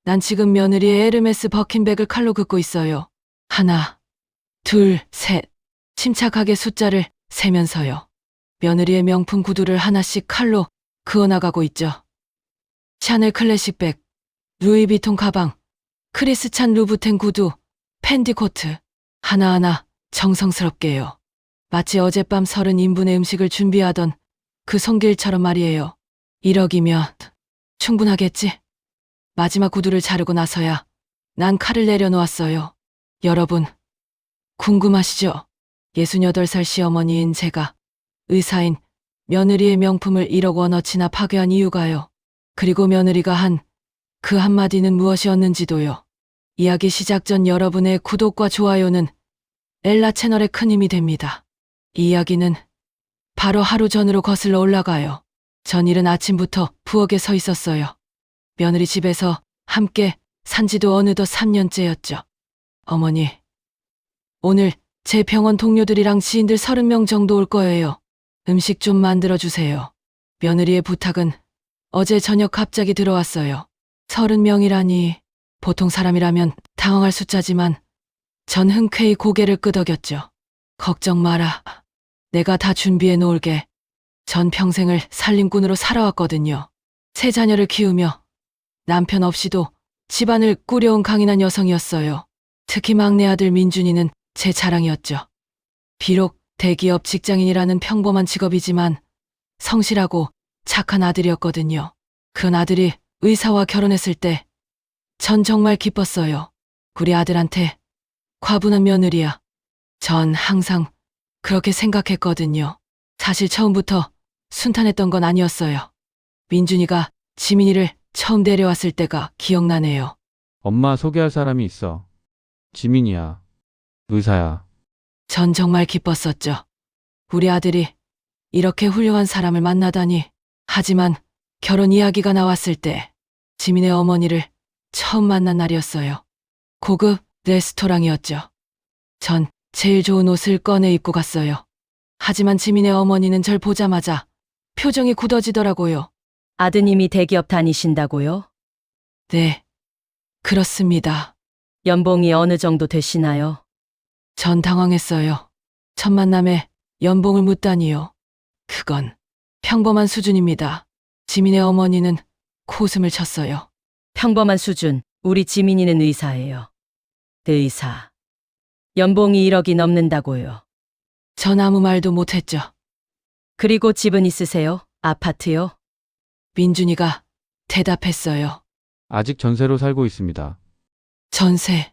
난 지금 며느리의 에르메스 버킨백을 칼로 긋고 있어요. 하나, 둘, 셋. 침착하게 숫자를 세면서요. 며느리의 명품 구두를 하나씩 칼로 그어나가고 있죠. 샤넬 클래식백, 루이비통 가방, 크리스찬 루브텐 구두, 펜디 코트. 하나하나 정성스럽게요. 마치 어젯밤 30인분의 음식을 준비하던 그 손길처럼 말이에요. 1억이면 충분하겠지? 마지막 구두를 자르고 나서야 난 칼을 내려놓았어요. 여러분, 궁금하시죠? 68살 시어머니인 제가 의사인 며느리의 명품을 1억 원어치나 파괴한 이유가요. 그리고 며느리가 한 그 한마디는 무엇이었는지도요. 이야기 시작 전 여러분의 구독과 좋아요는 엘라 채널에 큰 힘이 됩니다. 이 이야기는 바로 하루 전으로 거슬러 올라가요. 전 이른 아침부터 부엌에 서 있었어요. 며느리 집에서 함께 산지도 어느덧 3년째였죠. 어머니, 오늘 제 병원 동료들이랑 지인들 30명 정도 올 거예요. 음식 좀 만들어주세요. 며느리의 부탁은 어제 저녁 갑자기 들어왔어요. 30명이라니 보통 사람이라면 당황할 숫자지만 전 흔쾌히 고개를 끄덕였죠. 걱정 마라. 내가 다 준비해 놓을게. 전 평생을 살림꾼으로 살아왔거든요. 세 자녀를 키우며 남편 없이도 집안을 꾸려온 강인한 여성이었어요. 특히 막내 아들 민준이는 제 자랑이었죠. 비록 대기업 직장인이라는 평범한 직업이지만 성실하고 착한 아들이었거든요. 큰 아들이 의사와 결혼했을 때 전 정말 기뻤어요. 우리 아들한테 과분한 며느리야. 전 항상 그렇게 생각했거든요. 사실 처음부터 순탄했던 건 아니었어요. 민준이가 지민이를 처음 데려왔을 때가 기억나네요. 엄마 소개할 사람이 있어. 지민이야. 의사야. 전 정말 기뻤었죠. 우리 아들이 이렇게 훌륭한 사람을 만나다니. 하지만 결혼 이야기가 나왔을 때 지민의 어머니를 처음 만난 날이었어요. 고급 레스토랑이었죠. 전 제일 좋은 옷을 꺼내 입고 갔어요. 하지만 지민의 어머니는 절 보자마자 표정이 굳어지더라고요. 아드님이 대기업 다니신다고요? 네, 그렇습니다. 연봉이 어느 정도 되시나요? 전 당황했어요. 첫 만남에 연봉을 묻다니요. 그건 평범한 수준입니다. 지민의 어머니는 코웃음을 쳤어요. 평범한 수준, 우리 지민이는 의사예요. 의사. 연봉이 1억이 넘는다고요. 전 아무 말도 못했죠. 그리고 집은 있으세요? 아파트요? 민준이가 대답했어요. 아직 전세로 살고 있습니다. 전세.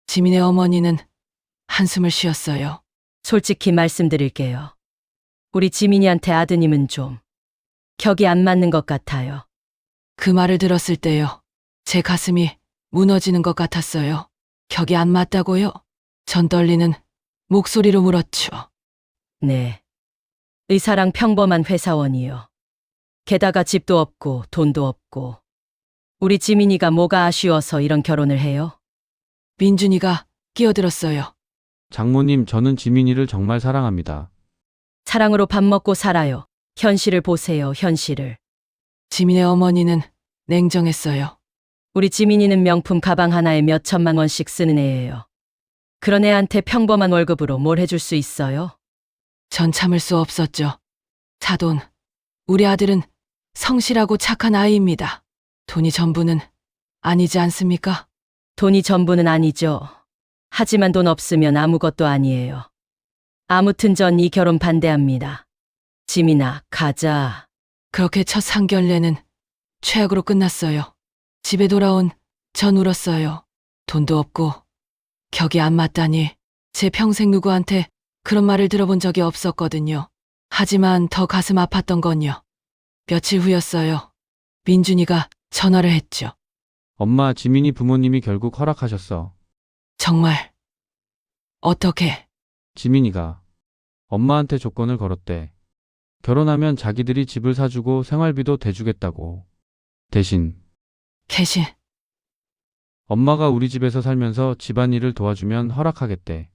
지민의 어머니는 한숨을 쉬었어요. 솔직히 말씀드릴게요. 우리 지민이한테 아드님은 좀 격이 안 맞는 것 같아요. 그 말을 들었을 때요. 제 가슴이 무너지는 것 같았어요. 격이 안 맞다고요? 전 떨리는 목소리로 물었죠. 네. 의사랑 평범한 회사원이요. 게다가 집도 없고 돈도 없고. 우리 지민이가 뭐가 아쉬워서 이런 결혼을 해요? 민준이가 끼어들었어요. 장모님, 저는 지민이를 정말 사랑합니다. 사랑으로 밥 먹고 살아요. 현실을 보세요, 현실을. 지민의 어머니는 냉정했어요. 우리 지민이는 명품 가방 하나에 몇 천만 원씩 쓰는 애예요. 그런 애한테 평범한 월급으로 뭘 해줄 수 있어요? 전 참을 수 없었죠. 사돈, 우리 아들은 성실하고 착한 아이입니다. 돈이 전부는 아니지 않습니까? 돈이 전부는 아니죠. 하지만 돈 없으면 아무것도 아니에요. 아무튼 전 이 결혼 반대합니다. 지민아, 가자. 그렇게 첫 상견례는 최악으로 끝났어요. 집에 돌아온 전 울었어요. 돈도 없고 격이 안 맞다니. 제 평생 누구한테 그런 말을 들어본 적이 없었거든요. 하지만 더 가슴 아팠던 건요. 며칠 후였어요. 민준이가 전화를 했죠. 엄마, 지민이 부모님이 결국 허락하셨어. 정말 어떻게? 지민이가 엄마한테 조건을 걸었대. 결혼하면 자기들이 집을 사주고 생활비도 대주겠다고. 대신 캐신. 엄마가 우리 집에서 살면서 집안일을 도와주면 허락하겠대.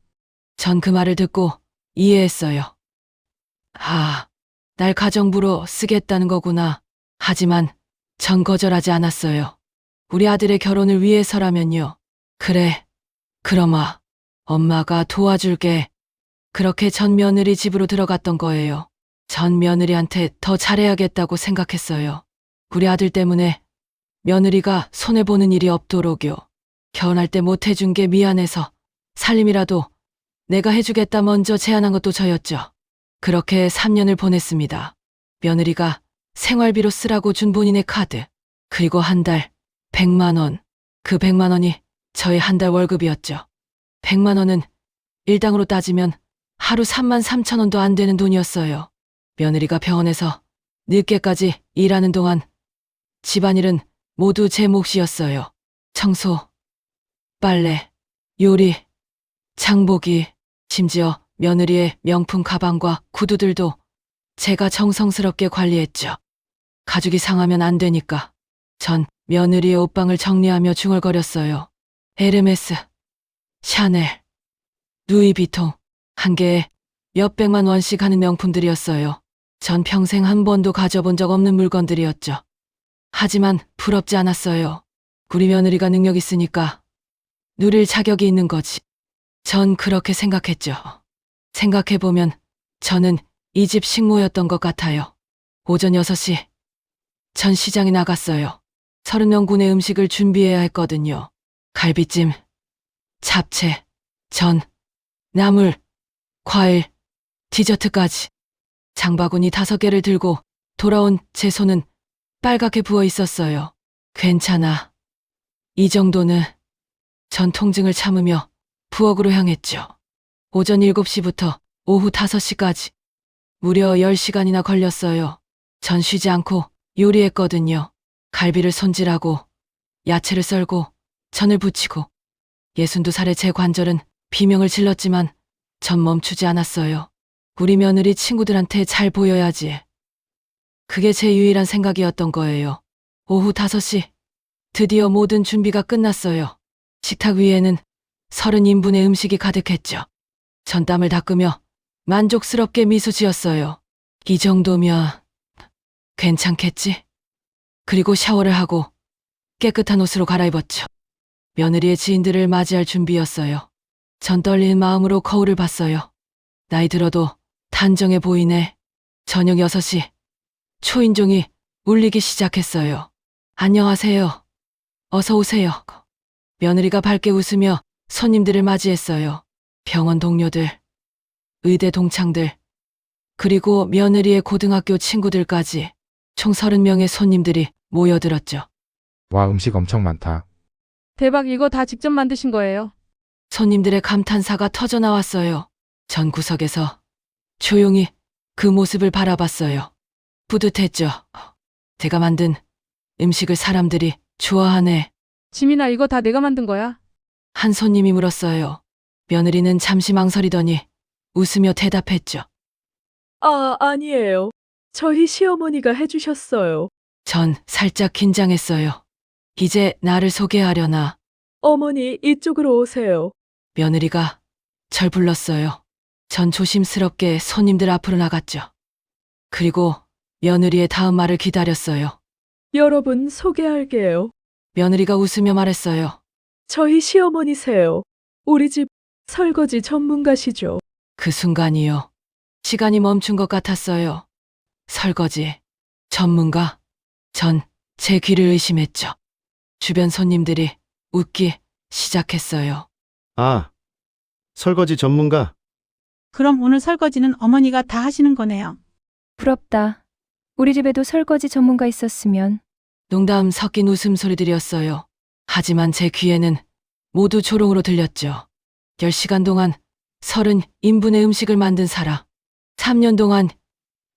전 그 말을 듣고 이해했어요. 아, 날 가정부로 쓰겠다는 거구나. 하지만 전 거절하지 않았어요. 우리 아들의 결혼을 위해서라면요. 그래, 그럼아. 엄마가 도와줄게. 그렇게 전 며느리 집으로 들어갔던 거예요. 전 며느리한테 더 잘해야겠다고 생각했어요. 우리 아들 때문에 며느리가 손해보는 일이 없도록요. 결혼할 때 못해준 게 미안해서 살림이라도 내가 해주겠다 먼저 제안한 것도 저였죠. 그렇게 3년을 보냈습니다. 며느리가 생활비로 쓰라고 준 본인의 카드, 그리고 한 달 100만 원. 그 100만 원이 저의 한 달 월급이었죠. 100만 원은 일당으로 따지면 하루 3만 3천 원도 안 되는 돈이었어요. 며느리가 병원에서 늦게까지 일하는 동안 집안일은 모두 제 몫이었어요. 청소, 빨래, 요리, 장보기, 심지어 며느리의 명품 가방과 구두들도 제가 정성스럽게 관리했죠. 가죽이 상하면 안 되니까 전 며느리의 옷방을 정리하며 중얼거렸어요. 에르메스, 샤넬, 루이비통, 한 개에 몇백만 원씩 하는 명품들이었어요. 전 평생 한 번도 가져본 적 없는 물건들이었죠. 하지만 부럽지 않았어요. 우리 며느리가 능력 있으니까 누릴 자격이 있는 거지. 전 그렇게 생각했죠. 생각해보면 저는 이 집 식모였던 것 같아요. 오전 6시 전 시장에 나갔어요. 30명분의 음식을 준비해야 했거든요. 갈비찜, 잡채, 전, 나물, 과일, 디저트까지. 장바구니 5개를 들고 돌아온 제 손은 빨갛게 부어 있었어요. 괜찮아. 이 정도는. 전 통증을 참으며 부엌으로 향했죠. 오전 7시부터 오후 5시까지 무려 10시간이나 걸렸어요. 전 쉬지 않고 요리했거든요. 갈비를 손질하고 야채를 썰고 전을 부치고 62살의 제 관절은 비명을 질렀지만 전 멈추지 않았어요. 우리 며느리 친구들한테 잘 보여야지. 그게 제 유일한 생각이었던 거예요. 오후 5시 드디어 모든 준비가 끝났어요. 식탁 위에는 30인분의 음식이 가득했죠. 전 땀을 닦으며 만족스럽게 미소 지었어요. 이 정도면 괜찮겠지? 그리고 샤워를 하고 깨끗한 옷으로 갈아입었죠. 며느리의 지인들을 맞이할 준비였어요. 전 떨리는 마음으로 거울을 봤어요. 나이 들어도 단정해 보이네. 저녁 6시 초인종이 울리기 시작했어요. 안녕하세요. 어서 오세요. 며느리가 밝게 웃으며 손님들을 맞이했어요. 병원 동료들, 의대 동창들, 그리고 며느리의 고등학교 친구들까지 총 30명의 손님들이 모여들었죠. 와, 음식 엄청 많다. 대박, 이거 다 직접 만드신 거예요? 손님들의 감탄사가 터져 나왔어요. 전 구석에서 조용히 그 모습을 바라봤어요. 뿌듯했죠. 제가 만든 음식을 사람들이 좋아하네. 지민아, 이거 다 내가 만든 거야? 한 손님이 물었어요. 며느리는 잠시 망설이더니 웃으며 대답했죠. 아니에요. 저희 시어머니가 해주셨어요. 전 살짝 긴장했어요. 이제 나를 소개하려나. 어머니, 이쪽으로 오세요. 며느리가 절 불렀어요. 전 조심스럽게 손님들 앞으로 나갔죠. 그리고 며느리의 다음 말을 기다렸어요. 여러분, 소개할게요. 며느리가 웃으며 말했어요. 저희 시어머니세요. 우리 집 설거지 전문가시죠. 그 순간이요. 시간이 멈춘 것 같았어요. 설거지, 전문가? 전 제 귀를 의심했죠. 주변 손님들이 웃기 시작했어요. 아, 설거지 전문가. 그럼 오늘 설거지는 어머니가 다 하시는 거네요. 부럽다. 우리 집에도 설거지 전문가 있었으면. 농담 섞인 웃음소리들이었어요. 하지만 제 귀에는 모두 조롱으로 들렸죠. 10시간 동안 30인분의 음식을 만든 사람, 3년 동안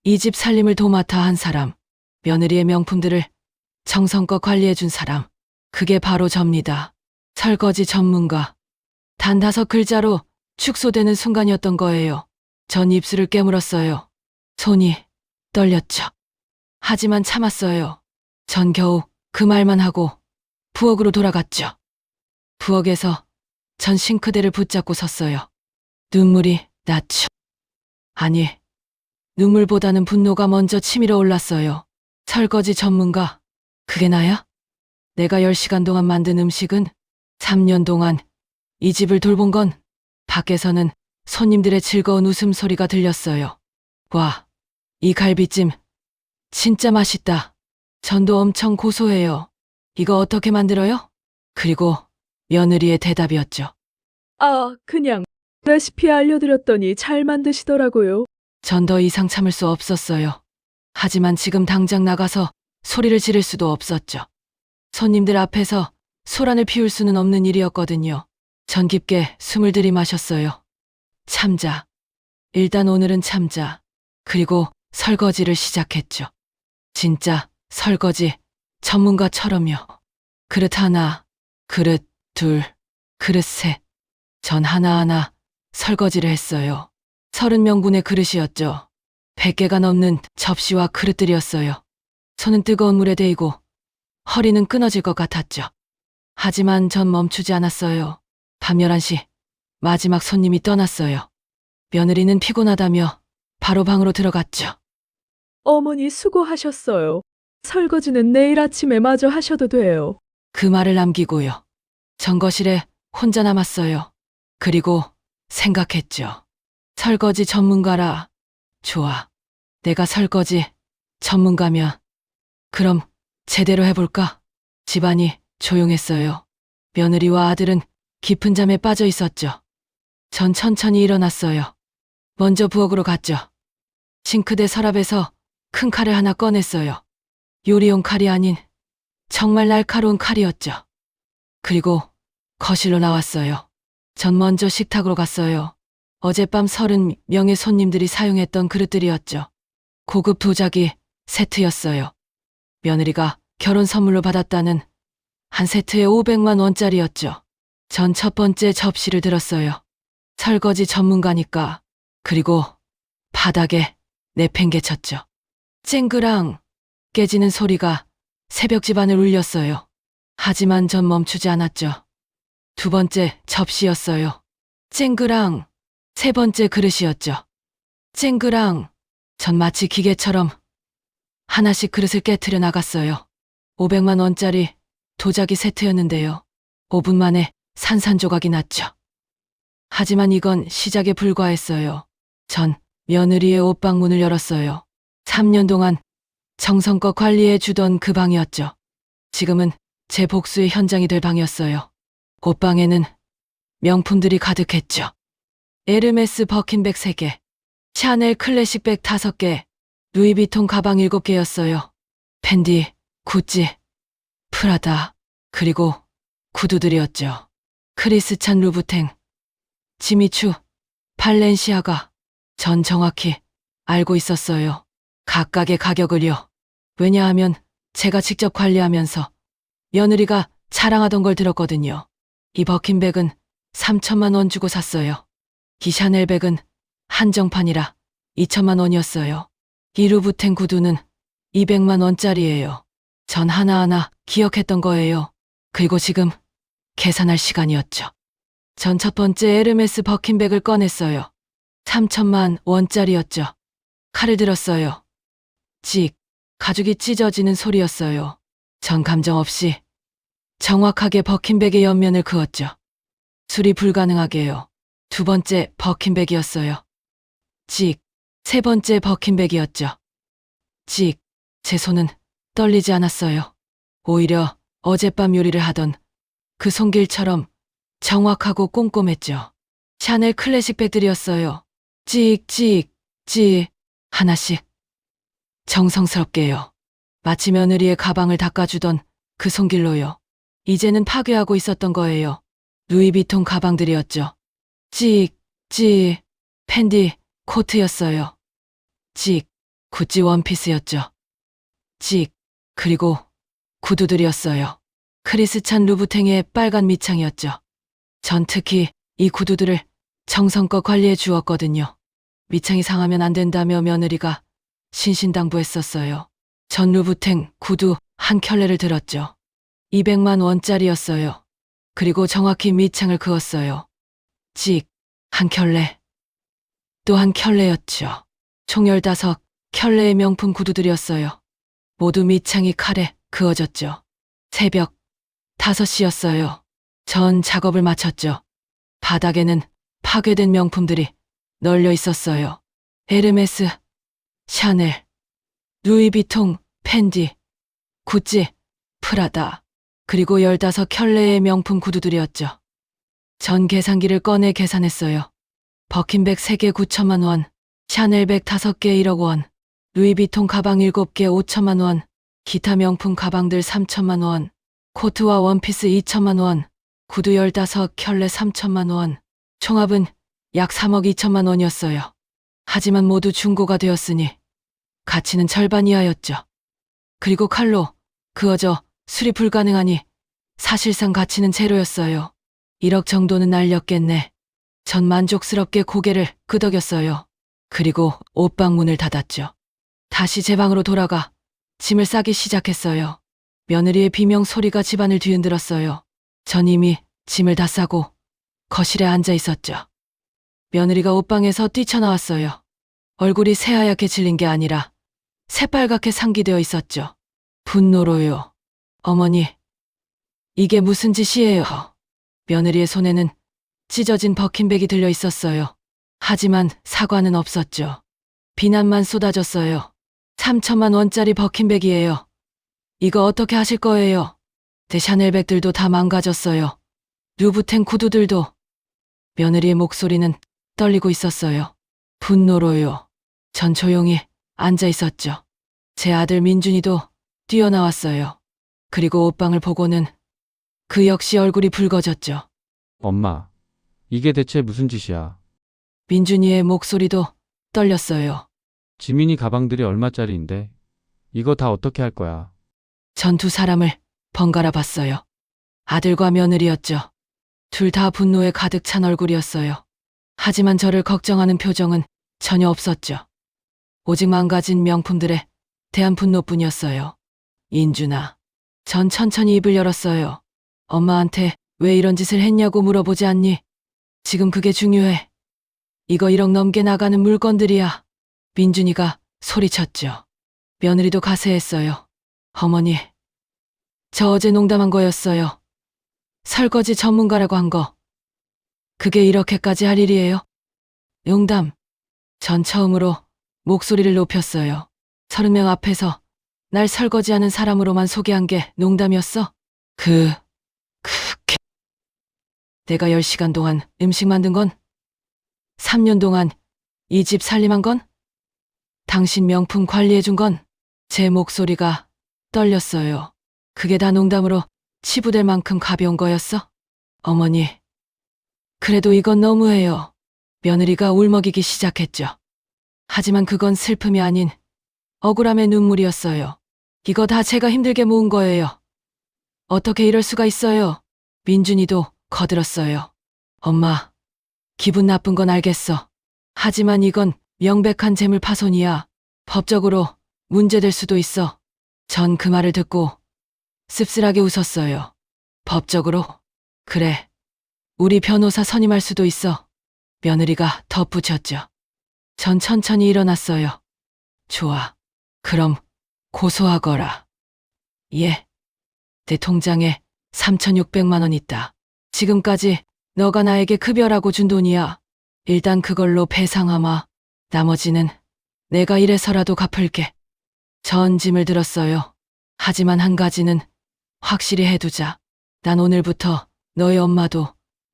이 집 살림을 도맡아 한 사람, 며느리의 명품들을 정성껏 관리해준 사람, 그게 바로 접니다. 설거지 전문가. 단 5글자로 축소되는 순간이었던 거예요. 전 입술을 깨물었어요. 손이 떨렸죠. 하지만 참았어요. 전 겨우 그 말만 하고 부엌으로 돌아갔죠. 부엌에서 전 싱크대를 붙잡고 섰어요. 눈물이 났죠. 아니, 눈물보다는 분노가 먼저 치밀어 올랐어요. 설거지 전문가, 그게 나야? 내가 10시간 동안 만든 음식은 3년 동안 이 집을 돌본 건 밖에서는 손님들의 즐거운 웃음소리가 들렸어요. 와, 이 갈비찜 진짜 맛있다. 전도 엄청 고소해요. 이거 어떻게 만들어요? 그리고 며느리의 대답이었죠. 아, 그냥 레시피 알려드렸더니 잘 만드시더라고요. 전 더 이상 참을 수 없었어요. 하지만 지금 당장 나가서 소리를 지를 수도 없었죠. 손님들 앞에서 소란을 피울 수는 없는 일이었거든요. 전 깊게 숨을 들이마셨어요. 참자. 일단 오늘은 참자. 그리고 설거지를 시작했죠. 진짜 설거지 전문가처럼요. 그릇 하나, 그릇 둘, 그릇 셋. 전 하나하나 설거지를 했어요. 30명분의 그릇이었죠. 100개가 넘는 접시와 그릇들이었어요. 손은 뜨거운 물에 데이고 허리는 끊어질 것 같았죠. 하지만 전 멈추지 않았어요. 밤 11시 마지막 손님이 떠났어요. 며느리는 피곤하다며 바로 방으로 들어갔죠. 어머니 수고하셨어요. 설거지는 내일 아침에 마저 하셔도 돼요. 그 말을 남기고요. 전 거실에 혼자 남았어요. 그리고 생각했죠. 설거지 전문가라. 좋아. 내가 설거지 전문가면 그럼 제대로 해볼까? 집안이 조용했어요. 며느리와 아들은 깊은 잠에 빠져 있었죠. 전 천천히 일어났어요. 먼저 부엌으로 갔죠. 싱크대 서랍에서 큰 칼을 하나 꺼냈어요. 요리용 칼이 아닌 정말 날카로운 칼이었죠. 그리고 거실로 나왔어요. 전 먼저 식탁으로 갔어요. 어젯밤 30명의 손님들이 사용했던 그릇들이었죠. 고급 도자기 세트였어요. 며느리가 결혼 선물로 받았다는 한 세트에 500만 원짜리였죠. 전 첫 번째 접시를 들었어요. 설거지 전문가니까. 그리고 바닥에 내팽개쳤죠. 쨍그랑 깨지는 소리가 새벽 집안을 울렸어요. 하지만 전 멈추지 않았죠. 두 번째 접시였어요. 쨍그랑 세 번째 그릇이었죠. 쨍그랑 전 마치 기계처럼 하나씩 그릇을 깨트려 나갔어요. 500만 원짜리 도자기 세트였는데요. 5분 만에 산산조각이 났죠. 하지만 이건 시작에 불과했어요. 전 며느리의 옷방 문을 열었어요. 3년 동안 정성껏 관리해 주던 그 방이었죠. 지금은 제 복수의 현장이 될 방이었어요. 옷방에는 명품들이 가득했죠. 에르메스 버킨백 3개, 샤넬 클래식백 5개, 루이비통 가방 7개였어요. 펜디, 구찌, 프라다, 그리고 구두들이었죠. 크리스찬 루부탱, 지미추, 발렌시아가. 전 정확히 알고 있었어요. 각각의 가격을요. 왜냐하면 제가 직접 관리하면서 며느리가 자랑하던 걸 들었거든요. 이 버킨백은 3천만 원 주고 샀어요. 이 샤넬백은 한정판이라 2천만 원이었어요. 이 루부텐 구두는 200만 원짜리예요. 전 하나하나 기억했던 거예요. 그리고 지금 계산할 시간이었죠. 전 첫 번째 에르메스 버킨백을 꺼냈어요. 3천만 원짜리였죠. 칼을 들었어요. 찍, 가죽이 찢어지는 소리였어요. 전 감정 없이 정확하게 버킨백의 옆면을 그었죠. 수리 불가능하게요. 두 번째 버킨백이었어요. 찍, 세 번째 버킨백이었죠. 찍, 제 손은 떨리지 않았어요. 오히려 어젯밤 요리를 하던 그 손길처럼 정확하고 꼼꼼했죠. 샤넬 클래식백들이었어요. 찍, 하나씩. 정성스럽게요. 마치 며느리의 가방을 닦아주던 그 손길로요. 이제는 파괴하고 있었던 거예요. 루이비통 가방들이었죠. 찍, 펜디, 코트였어요. 찍, 구찌 원피스였죠. 찍, 그리고 구두들이었어요. 크리스찬 루부탱의 빨간 밑창이었죠. 전 특히 이 구두들을 정성껏 관리해 주었거든요. 밑창이 상하면 안 된다며 며느리가 신신당부했었어요. 전 루부탱 구두 한 켤레를 들었죠. 200만 원짜리였어요. 그리고 정확히 밑창을 그었어요. 찍, 한 켤레. 또 한 켤레였죠. 총 15켤레의 명품 구두들이었어요. 모두 밑창이 칼에 그어졌죠. 새벽 5시였어요. 전 작업을 마쳤죠. 바닥에는 파괴된 명품들이 널려 있었어요. 에르메스, 샤넬, 루이비통, 펜디, 구찌, 프라다, 그리고 15켤레의 명품 구두들이었죠. 전 계산기를 꺼내 계산했어요. 버킨백 3개 9천만 원, 샤넬백 5개 1억 원, 루이비통 가방 7개 5천만 원, 기타 명품 가방들 3천만 원, 코트와 원피스 2천만 원, 구두 15켤레 3천만 원, 총합은 약 3억 2천만 원이었어요. 하지만 모두 중고가 되었으니 가치는 절반 이하였죠. 그리고 칼로 그어져 수리 불가능하니 사실상 가치는 제로였어요. 1억 정도는 날렸겠네. 전 만족스럽게 고개를 끄덕였어요. 그리고 옷방 문을 닫았죠. 다시 제 방으로 돌아가 짐을 싸기 시작했어요. 며느리의 비명 소리가 집안을 뒤흔들었어요. 전 이미 짐을 다 싸고 거실에 앉아 있었죠. 며느리가 옷방에서 뛰쳐나왔어요. 얼굴이 새하얗게 질린 게 아니라 새빨갛게 상기되어 있었죠. 분노로요. 어머니, 이게 무슨 짓이에요? 며느리의 손에는 찢어진 버킨백이 들려 있었어요. 하지만 사과는 없었죠. 비난만 쏟아졌어요. 3천만 원짜리 버킨백이에요. 이거 어떻게 하실 거예요? 제 샤넬백들도 다 망가졌어요. 루브텐 구두들도. 며느리의 목소리는 떨리고 있었어요. 분노로요. 전 조용히 앉아 있었죠. 제 아들 민준이도 뛰어나왔어요. 그리고 옷방을 보고는 그 역시 얼굴이 붉어졌죠. 엄마, 이게 대체 무슨 짓이야? 민준이의 목소리도 떨렸어요. 지민이 가방들이 얼마짜리인데? 이거 다 어떻게 할 거야? 전 두 사람을 번갈아 봤어요. 아들과 며느리였죠. 둘 다 분노에 가득 찬 얼굴이었어요. 하지만 저를 걱정하는 표정은 전혀 없었죠. 오직 망가진 명품들에 대한 분노뿐이었어요. 인준아, 전 천천히 입을 열었어요. 엄마한테 왜 이런 짓을 했냐고 물어보지 않니? 지금 그게 중요해. 이거 1억 넘게 나가는 물건들이야. 민준이가 소리쳤죠. 며느리도 가세했어요. 어머니, 저 어제 농담한 거였어요. 설거지 전문가라고 한 거. 그게 이렇게까지 할 일이에요? 농담. 전 처음으로 목소리를 높였어요. 30명 앞에서 날 설거지하는 사람으로만 소개한 게 농담이었어? 내가 10시간 동안 음식 만든 건? 3년 동안 이 집 살림한 건? 당신 명품 관리해준 건? 제 목소리가 떨렸어요. 그게 다 농담으로 치부될 만큼 가벼운 거였어? 어머니, 그래도 이건 너무해요. 며느리가 울먹이기 시작했죠. 하지만 그건 슬픔이 아닌 억울함의 눈물이었어요. 이거 다 제가 힘들게 모은 거예요. 어떻게 이럴 수가 있어요? 민준이도 거들었어요. 엄마, 기분 나쁜 건 알겠어. 하지만 이건 명백한 재물 파손이야. 법적으로 문제될 수도 있어. 전 그 말을 듣고 씁쓸하게 웃었어요. 법적으로? 그래. 우리 변호사 선임할 수도 있어. 며느리가 덧붙였죠. 전 천천히 일어났어요. 좋아. 그럼 고소하거라. 예. 내 통장에 3,600만 원 있다. 지금까지 너가 나에게 급여라고 준 돈이야. 일단 그걸로 배상하마. 나머지는 내가 이래서라도 갚을게. 전 짐을 들었어요. 하지만 한 가지는 확실히 해두자. 난 오늘부터 너의 엄마도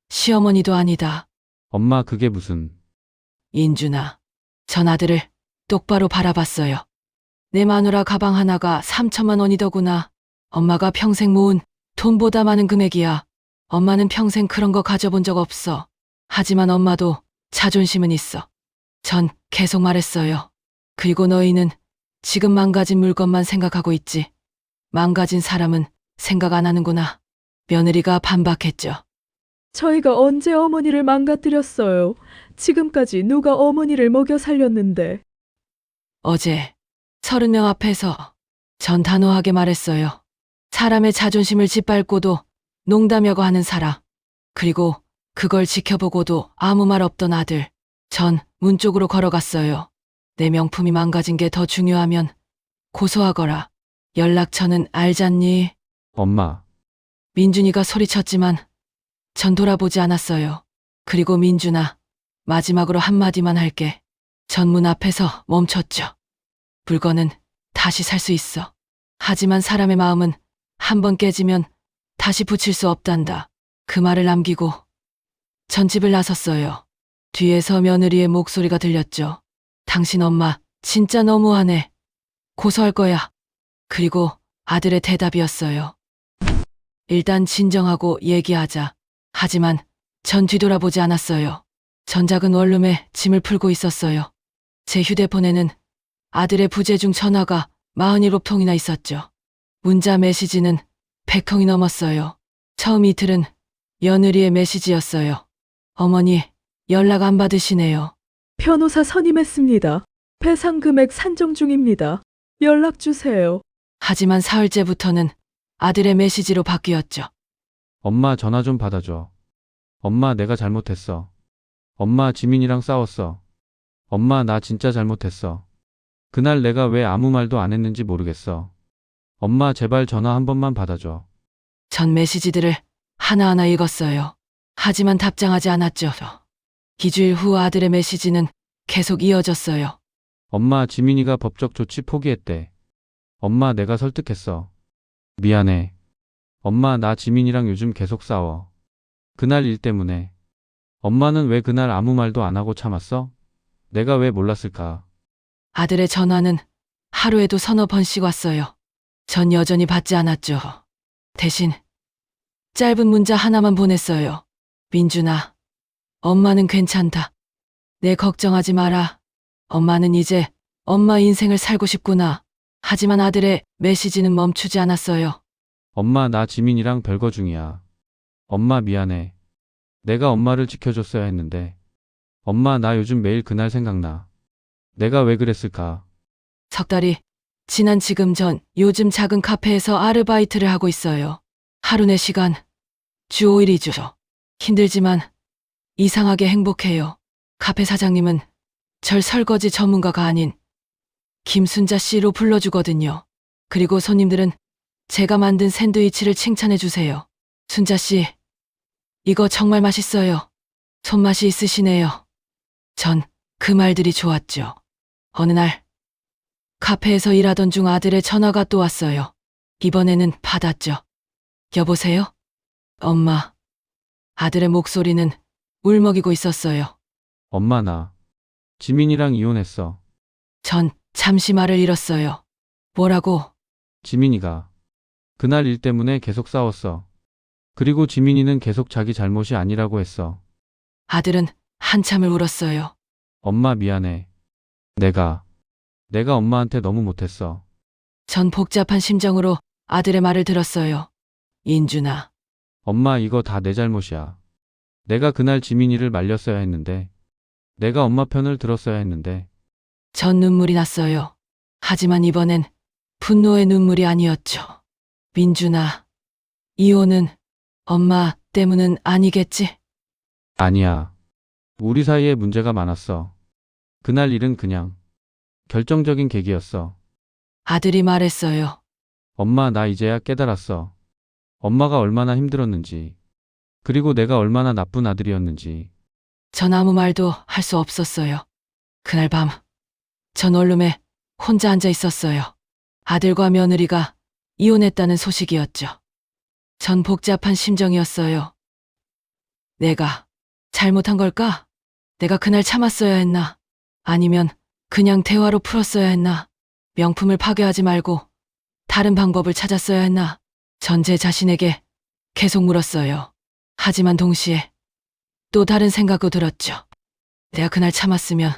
시어머니도 아니다. 엄마, 그게 무슨... 인준아. 전 아들을 똑바로 바라봤어요. 내 마누라 가방 하나가 3천만 원이더구나. 엄마가 평생 모은 돈보다 많은 금액이야. 엄마는 평생 그런 거 가져본 적 없어. 하지만 엄마도 자존심은 있어. 전 계속 말했어요. 그리고 너희는 지금 망가진 물건만 생각하고 있지. 망가진 사람은 생각 안 하는구나. 며느리가 반박했죠. 저희가 언제 어머니를 망가뜨렸어요? 지금까지 누가 어머니를 먹여 살렸는데. 어제 30명 앞에서 전 단호하게 말했어요. 사람의 자존심을 짓밟고도 농담이라고 하는 사람. 그리고 그걸 지켜보고도 아무 말 없던 아들. 전 문 쪽으로 걸어갔어요. 내 명품이 망가진 게 더 중요하면 고소하거라. 연락처는 알잖니? 엄마, 민준이가 소리쳤지만 전 돌아보지 않았어요. 그리고 민준아, 마지막으로 한마디만 할게. 전 문 앞에서 멈췄죠. 물건은 다시 살 수 있어. 하지만 사람의 마음은 한 번 깨지면 다시 붙일 수 없단다. 그 말을 남기고 전 집을 나섰어요. 뒤에서 며느리의 목소리가 들렸죠. 당신 엄마 진짜 너무하네. 고소할 거야. 그리고 아들의 대답이었어요. 일단 진정하고 얘기하자. 하지만 전 뒤돌아보지 않았어요. 전 작은 원룸에 짐을 풀고 있었어요. 제 휴대폰에는 아들의 부재중 전화가 47통이나 있었죠. 문자 메시지는 100통이 넘었어요. 처음 이틀은 며느리의 메시지였어요. 어머니, 연락 안 받으시네요. 변호사 선임했습니다. 배상 금액 산정 중입니다. 연락 주세요. 하지만 사흘째부터는 아들의 메시지로 바뀌었죠. 엄마 전화 좀 받아줘. 엄마 내가 잘못했어. 엄마 지민이랑 싸웠어. 엄마 나 진짜 잘못했어. 그날 내가 왜 아무 말도 안 했는지 모르겠어. 엄마 제발 전화 한 번만 받아줘. 전 메시지들을 하나하나 읽었어요. 하지만 답장하지 않았죠. 2주일 후 아들의 메시지는 계속 이어졌어요. 엄마 지민이가 법적 조치 포기했대. 엄마 내가 설득했어. 미안해. 엄마 나 지민이랑 요즘 계속 싸워. 그날 일 때문에. 엄마는 왜 그날 아무 말도 안 하고 참았어? 내가 왜 몰랐을까? 아들의 전화는 하루에도 서너 번씩 왔어요. 전 여전히 받지 않았죠. 대신 짧은 문자 하나만 보냈어요. 민준아, 엄마는 괜찮다. 내 걱정하지 마라. 엄마는 이제 엄마 인생을 살고 싶구나. 하지만 아들의 메시지는 멈추지 않았어요. 엄마 나 지민이랑 별거 중이야. 엄마 미안해. 내가 엄마를 지켜줬어야 했는데. 엄마 나 요즘 매일 그날 생각나. 내가 왜 그랬을까? 석 달이 지난 지금 전 요즘 작은 카페에서 아르바이트를 하고 있어요. 하루 4시간, 주 5일이죠. 힘들지만 이상하게 행복해요. 카페 사장님은 절 설거지 전문가가 아닌 김순자 씨로 불러주거든요. 그리고 손님들은 제가 만든 샌드위치를 칭찬해 주세요. 순자 씨, 이거 정말 맛있어요. 손맛이 있으시네요. 전 그 말들이 좋았죠. 어느 날 카페에서 일하던 중 아들의 전화가 또 왔어요. 이번에는 받았죠. 여보세요? 엄마. 아들의 목소리는 울먹이고 있었어요. 엄마 나 지민이랑 이혼했어. 전 잠시 말을 잃었어요. 뭐라고? 지민이가 그날 일 때문에 계속 싸웠어. 그리고 지민이는 계속 자기 잘못이 아니라고 했어. 아들은 한참을 울었어요. 엄마 미안해. 내가 엄마한테 너무 못했어. 전 복잡한 심정으로 아들의 말을 들었어요. 인준아, 엄마 이거 다 내 잘못이야. 내가 그날 지민이를 말렸어야 했는데. 내가 엄마 편을 들었어야 했는데. 전 눈물이 났어요. 하지만 이번엔 분노의 눈물이 아니었죠. 민준아, 이혼은 엄마 때문은 아니겠지? 아니야. 우리 사이에 문제가 많았어. 그날 일은 그냥 결정적인 계기였어. 아들이 말했어요. 엄마 나 이제야 깨달았어. 엄마가 얼마나 힘들었는지. 그리고 내가 얼마나 나쁜 아들이었는지. 전 아무 말도 할 수 없었어요. 그날 밤, 전 원룸에 혼자 앉아 있었어요. 아들과 며느리가 이혼했다는 소식이었죠. 전 복잡한 심정이었어요. 내가 잘못한 걸까? 내가 그날 참았어야 했나? 아니면 그냥 대화로 풀었어야 했나? 명품을 파괴하지 말고 다른 방법을 찾았어야 했나? 전 제 자신에게 계속 물었어요. 하지만 동시에 또 다른 생각도 들었죠. 내가 그날 참았으면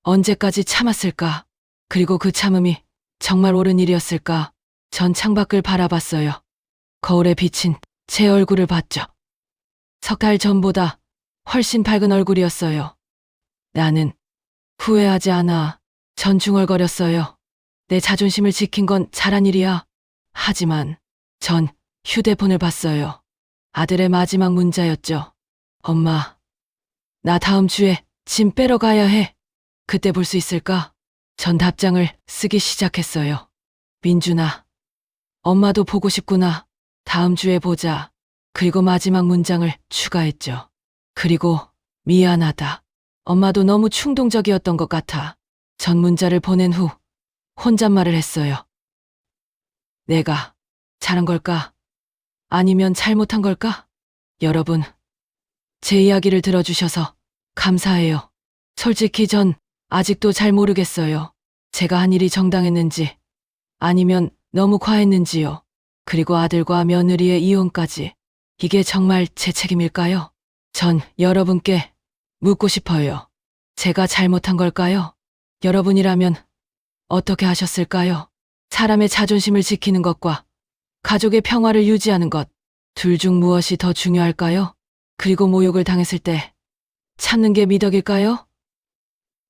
언제까지 참았을까? 그리고 그 참음이 정말 옳은 일이었을까? 전 창밖을 바라봤어요. 거울에 비친 제 얼굴을 봤죠. 석 달 전보다 훨씬 밝은 얼굴이었어요. 나는 후회하지 않아. 전 중얼거렸어요. 내 자존심을 지킨 건 잘한 일이야. 하지만 전 휴대폰을 봤어요. 아들의 마지막 문자였죠. 엄마, 나 다음 주에 짐 빼러 가야 해. 그때 볼 수 있을까? 전 답장을 쓰기 시작했어요. 민준아, 엄마도 보고 싶구나. 다음 주에 보자. 그리고 마지막 문장을 추가했죠. 그리고 미안하다. 엄마도 너무 충동적이었던 것 같아. 전 문자를 보낸 후 혼잣말을 했어요. 내가 잘한 걸까? 아니면 잘못한 걸까? 여러분, 제 이야기를 들어주셔서 감사해요. 솔직히 전 아직도 잘 모르겠어요. 제가 한 일이 정당했는지 아니면 너무 과했는지요. 그리고 아들과 며느리의 이혼까지. 이게 정말 제 책임일까요? 전 여러분께 묻고 싶어요. 제가 잘못한 걸까요? 여러분이라면 어떻게 하셨을까요? 사람의 자존심을 지키는 것과 가족의 평화를 유지하는 것, 둘 중 무엇이 더 중요할까요? 그리고 모욕을 당했을 때 참는 게 미덕일까요?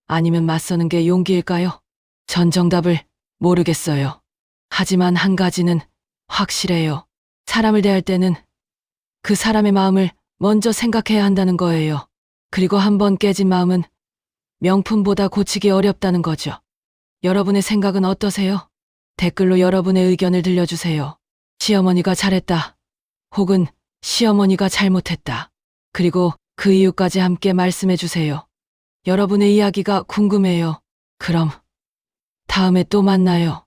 아니면 맞서는 게 용기일까요? 전 정답을 모르겠어요. 하지만 한 가지는 확실해요. 사람을 대할 때는 그 사람의 마음을 먼저 생각해야 한다는 거예요. 그리고 한 번 깨진 마음은 명품보다 고치기 어렵다는 거죠. 여러분의 생각은 어떠세요? 댓글로 여러분의 의견을 들려주세요. 시어머니가 잘했다. 혹은 시어머니가 잘못했다. 그리고 그 이유까지 함께 말씀해 주세요. 여러분의 이야기가 궁금해요. 그럼 다음에 또 만나요.